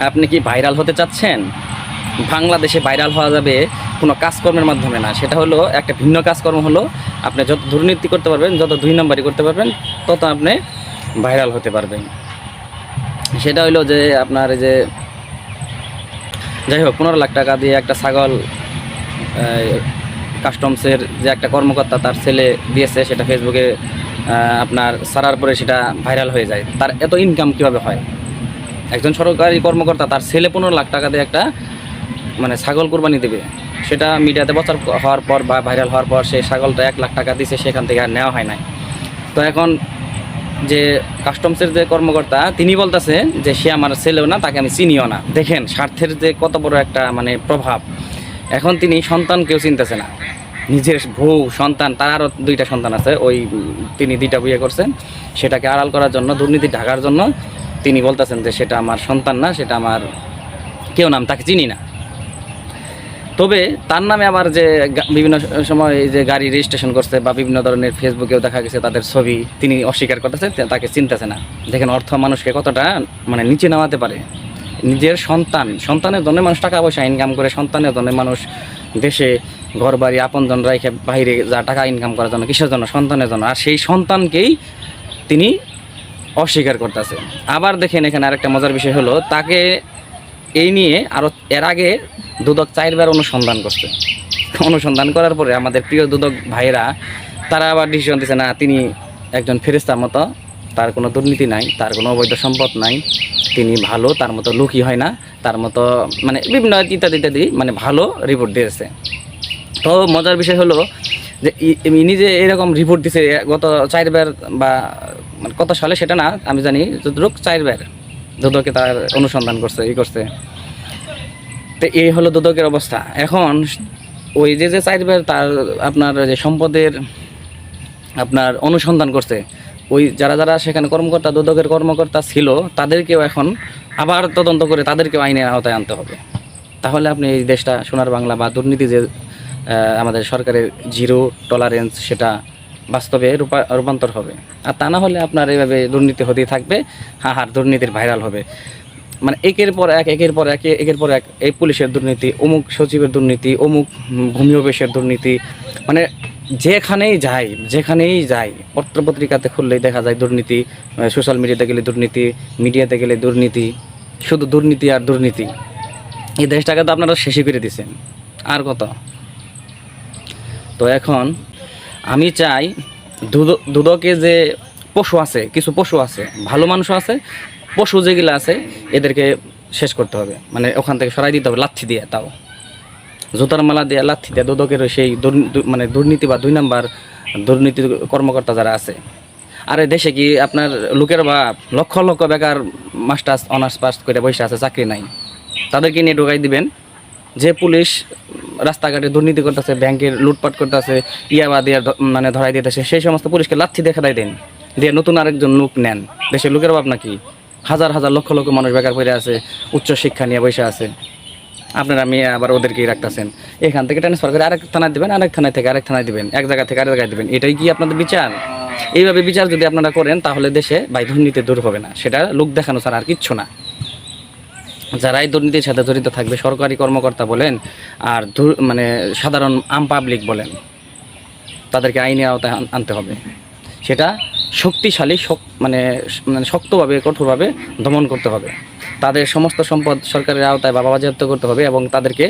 আপনি কি ভাইরাল হতে চাচ্ছেন? বাংলাদেশে ভাইরাল হওয়া যাবে কোনো কাজকর্মের মাধ্যমে না, সেটা হলো একটা ভিন্ন কাজকর্ম হলো আপনি যত দুর্নীতি করতে পারবেন, যত 2 নম্বরই করতে পারবেন, তত আপনি ভাইরাল হতে পারবেন। সেটা হলো যে আপনার এই যে যাই হোক 15 লাখ টাকা দিয়ে একটা ছাগল কাস্টমসের যে একটা কর্মকর্তা তার ছেলে দিয়েছে, সেটা ফেসবুকে আপনার ছাড়ার পরে সেটা ভাইরাল হয়ে যায়। তার এত ইনকাম কীভাবে হয়? একজন সরকারি কর্মকর্তা তার ছেলে 15 লাখ টাকা দিয়ে একটা মানে ছাগল কোরবানি দেবে, সেটা মিডিয়াতে প্রচার হওয়ার পর বা ভাইরাল হওয়ার পর সেই ছাগলটা 1 লাখ টাকা দিছে, সেখান থেকে আর নেওয়া হয় নাই। তো এখন যে কাস্টমসের যে কর্মকর্তা তিনি বলতেছে যে সে আমার ছেলেও না, তাকে আমি চিনিও না। দেখেন স্বার্থের যে কত বড় একটা মানে প্রভাব। এখন তিনি সন্তানকেও চিনতেছে না, নিজের বউ সন্তান, তার আরও 2টা সন্তান আছে, ওই তিনি 2টা বিয়ে করছেন, সেটাকে আড়াল করার জন্য, দুর্নীতি ঢাকার জন্য তিনি বলতেছেন যে সেটা আমার সন্তান না, সেটা আমার কেউ নাম, তাকে চিনি না। তবে তার নামে আবার যে বিভিন্ন সময় যে গাড়ি রেজিস্ট্রেশন করছে বা বিভিন্ন ধরনের ফেসবুকেও দেখা গেছে তাদের ছবি, তিনি অস্বীকার করতেছে, তাকে চিনতেছে না। দেখেন অর্থ মানুষকে কতটা মানে নিচে নামাতে পারে। নিজের সন্তানের জন্য মানুষ টাকা পয়সা ইনকাম করে, সন্তানের জন্য মানুষ দেশে ঘর বাড়ি আপনজন রেখে বাইরে যা টাকা ইনকাম করার জন্য, কিসের জন্য? সন্তানের জন্য। আর সেই সন্তানকেই তিনি অস্বীকার করতেছে। আবার দেখেন এখানে আরেকটা মজার বিষয় হলো, তাকে এই নিয়ে আরও এর আগে দুদক 4 বার অনুসন্ধান করছে। অনুসন্ধান করার পরে আমাদের প্রিয় দুদক ভাইরা তারা আবার ডিসিশন দিচ্ছে, না তিনি একজন ফেরেশতার মতো, তার কোনো দুর্নীতি নাই, তার কোনো অবৈধ সম্পদ নাই, তিনি ভালো, তার মতো লুকি হয় না, তার মতো মানে বিভিন্ন ইত্যাদি ইত্যাদি মানে ভালো রিপোর্ট দিয়েছে। তো মজার বিষয় হলো যে ইনি যে এরকম রিপোর্ট দিছে গত 4 বার বা মানে কত সালে সেটা না আমি জানি, যতটুকু 4 বার দুদকে তার অনুসন্ধান করছে, করছে। তো এই হলো দুদকের অবস্থা। এখন ওই যে 4 বার তার আপনার যে সম্পদের আপনার অনুসন্ধান করছে, ওই যারা যারা সেখানে কর্মকর্তা, দুদকের কর্মকর্তা ছিল, তাদেরকেও এখন আবার তদন্ত করে তাদেরকেও আইনের আওতায় আনতে হবে। তাহলে আপনি এই দেশটা সোনার বাংলা বা দুর্নীতি যে আমাদের সরকারের জিরো টলারেন্স, সেটা বাস্তবে রূপান্তর হবে। আর তা না হলে আপনার এইভাবে দুর্নীতি হতেই থাকবে, দুর্নীতির ভাইরাল হবে। মানে একের পর এক এই পুলিশের দুর্নীতি, অমুক সচিবের দুর্নীতি, অমুক ভূমি অফিসের দুর্নীতি, মানে যেখানেই যাই পত্রপত্রিকাতে খুললেই দেখা যায় দুর্নীতি, সোশ্যাল মিডিয়াতে গেলে দুর্নীতি, মিডিয়াতে গেলে দুর্নীতি, শুধু দুর্নীতি আর দুর্নীতি। এই দেশটাকে তো আপনারা শেষই করে দিচ্ছেন, আর কত? তো এখন আমি চাই দুদকে যে পশু আছে, কিছু পশু আছে, ভালো মানুষ আছে, পশু যেগুলো আছে এদেরকে শেষ করতে হবে, মানে ওখান থেকে সরাই দিতে হবে লাথি দিয়ে, তাও জুতার মালা দিয়ে লাথি দিয়ে দুদকের সেই মানে দুর্নীতি বা 2 নাম্বার দুর্নীতি কর্মকর্তা যারা আছে। আর দেশে কি আপনার লোকের বা লক্ষ লক্ষ বেকার মাস্টার্স অনার্স পাস করে বসে আছে, চাকরি নাই, তাদেরকে নিয়ে ঢোকাই দিবেন? যে পুলিশ রাস্তাঘাটে দুর্নীতি করতেছে, ব্যাংকের লুটপাট করতেছে, ইয়াবা দিয়ে মানে ধরাই দিতেছে, সেই সমস্ত পুলিশকে লাথি দিয়ে খেদাই দেন, দিয়ে নতুন আরেকজন লোক নেন। দেশের লোকের অভাব নাকি? হাজার হাজার লক্ষ লক্ষ মানুষ বেকার পড়ে আছে, উচ্চ শিক্ষা নিয়ে বসে আছে, আপনারা মেয়ে আবার ওদেরকেই রাখতেছেন। এখান থেকে ট্রান্সফার করে আরেক থানায় দেবেন, আরেক থানায় থেকে আরেক থানায় দেবেন, এক জায়গা থেকে আরেক জায়গায় দেবেন। এটাই কি আপনাদের বিচার? এইভাবে বিচার যদি আপনারা করেন তাহলে দেশে দুর্নীতি দূর হবে না, সেটা লোক দেখানো ছাড়া আর কিচ্ছু না। যারাই দুর্নীতির সাথে জড়িত থাকবে, সরকারি কর্মকর্তা বলেন আর মানে সাধারণ আম পাবলিক বলেন, তাদেরকে আইনের আওতায় আনতে হবে। সেটা শক্তিশালী মানে শক্তভাবে, কঠোরভাবে দমন করতে হবে। তাদের সমস্ত সম্পদ সরকারের আওতায় বা বাজেয়াপ্ত করতে হবে এবং তাদেরকে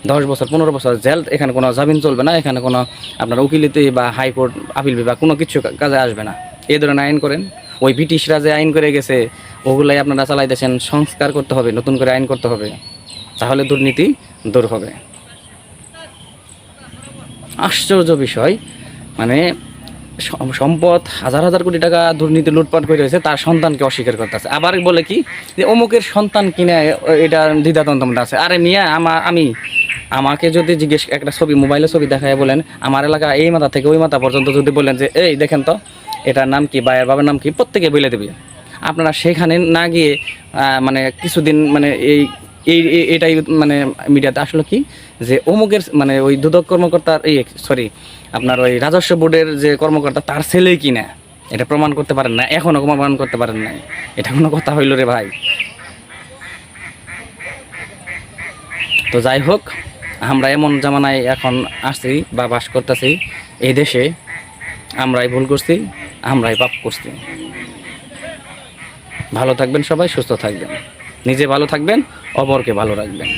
10 বছর 15 বছর জেল, এখানে কোনো জামিন চলবে না, এখানে কোনো আপনার উকিলিতে বা হাইকোর্ট আপিল বিভাগ কোনো কিছু কাজে আসবে না। এই ধরনের আইন করেন। ওই ব্রিটিশরা যে আইন করে গেছে ওগুলাই আপনারা চালাইতেছেন, সংস্কার করতে হবে, নতুন করে আইন করতে হবে, তাহলে দুর্নীতি দূর হবে। আশ্চর্য বিষয়, মানে সম্পদ হাজার হাজার কোটি টাকা দুর্নীতি লুটপাট করে রয়েছে, তার সন্তানকে অস্বীকার করতেছে। আবার বলে কি যে অমুকের সন্তান কিনে, এটা দ্বিধাদ্বন্দ্ব আছে। আরে মিয়া, আমাকে যদি জিজ্ঞেস একটা ছবি, মোবাইলে ছবি দেখায় বলেন আমার এলাকা এই মাথা থেকে ওই মাথা পর্যন্ত যদি বলেন যে এই দেখেন তো এটার নাম কি বা এর বাবার নাম কি, প্রত্যেকে বলে দেবে। আপনারা সেখানে না গিয়ে মানে কিছুদিন মানে এটাই মানে মিডিয়াতে আসলো কি যে অমুকের মানে ওই দুদক কর্মকর্তার আপনার ওই রাজস্ব বোর্ডের যে কর্মকর্তা তার ছেলেই কিনা, এটা প্রমাণ করতে পারেন না, এখনও প্রমাণ করতে পারেন না। এটা কোনো কথা হইল রে ভাই? তো যাই হোক, আমরা এমন জামানায় এখন আসছি বা বাস করতেছি, এই দেশে আমরাই ভুল করছি, আমরাই পাপ করছি। ভালো থাকবেন সবাই, সুস্থ থাকবেন, নিজে ভালো থাকবেন, অপরকে ভালো রাখবেন।